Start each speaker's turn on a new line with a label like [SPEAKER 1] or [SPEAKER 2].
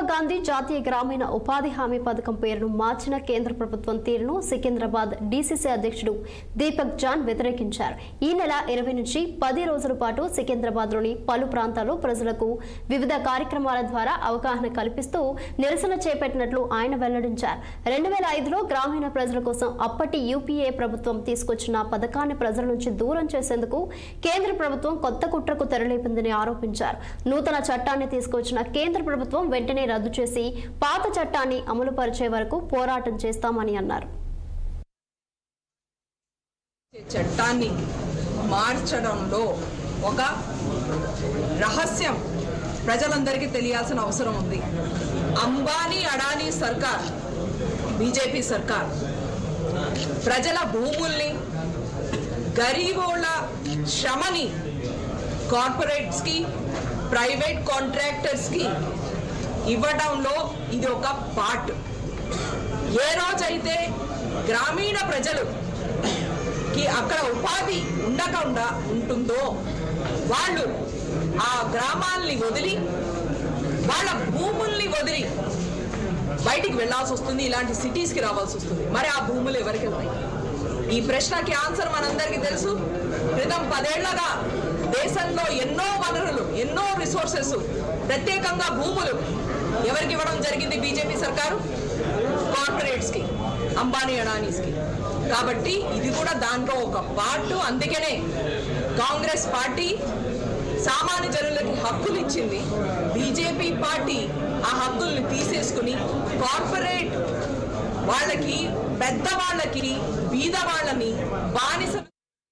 [SPEAKER 1] గాంధీ జాతీయ గ్రామీణ ఉపాధి హామీ పథకం పేరును మార్చిన కేంద్ర ప్రభుత్వం తీరును సికింద్రాబాద్ డీసీసీ అధ్యక్షుడు దీపక్ జాన్ వ్యతిరేకించారు. ఈ నెల 20 నుంచి 10 రోజుల పాటు సికింద్రాబాద్లోని పలు ప్రాంతాల్లో ప్రజలకు వివిధ కార్యక్రమాల ద్వారా అవగాహన కల్పిస్తూ నిరసన చేపట్టినట్లు ఆయన వెల్లడించారు. 2005లో గ్రామీణ ప్రజల కోసం అప్పటి యూపీఏ ప్రభుత్వం తీసుకొచ్చిన పథకాన్ని ప్రజల నుంచి దూరం చేసేందుకు కేంద్ర ప్రభుత్వం కొత్త కుట్రకు తెరలేపిందని ఆరోపించారు. నూతన చట్టాన్ని తీసుకొచ్చిన కేంద్ర ప్రభుత్వం వెంటనే రద్దు చేసి పాత చట్టాన్ని అమలు పరిచే వరకు పోరాటం చేస్తామని అన్నారు.
[SPEAKER 2] చట్టాన్ని మార్చడంలో ఒక రహస్యం ప్రజలందరికీ తెలియాల్సిన అవసరం ఉంది. అంబానీ అడానీ సర్కార్, బీజేపీ సర్కార్ ప్రజల భూముల్ని, గరీబోళ్ళ శ్రమని కార్పొరేట్స్కి, ప్రైవేట్ కాంట్రాక్టర్స్కి ఇవ్వడంలో ఇది ఒక పార్ట్. ఏ రోజైతే గ్రామీణ ప్రజలుకి అక్కడ ఉపాధి ఉండకుండా ఉంటుందో వాళ్ళు ఆ గ్రామాల్ని వదిలి, వాళ్ళ భూముల్ని వదిలి బయటికి వెళ్లాల్సి వస్తుంది, ఇలాంటి సిటీస్కి రావాల్సి వస్తుంది. మరి ఆ భూములు ఎవరికి వెళ్తాయి? ఈ ప్రశ్నకి ఆన్సర్ మనందరికీ తెలుసు. క్రితం 10 ఏళ్లగా దేశంలో ఎన్నో వనరులు, ఎన్నో రిసోర్సెస్, ప్రత్యేకంగా భూములు ఎవరికి ఇవ్వడం జరిగింది? బీజేపీ సర్కారు కార్పొరేట్స్కి, అంబానీ అడానీస్కి. కాబట్టి ఇది కూడా దాంట్లో ఒక పార్ట్. అందుకనే కాంగ్రెస్ పార్టీ సామాన్య జనులకి హక్కులు ఇచ్చింది. బీజేపీ పార్టీ ఆ హక్కుల్ని తీసేసుకుని కార్పొరేట్ వాళ్ళకి, పెద్దవాళ్ళకి, బీద వాళ్ళని బానిస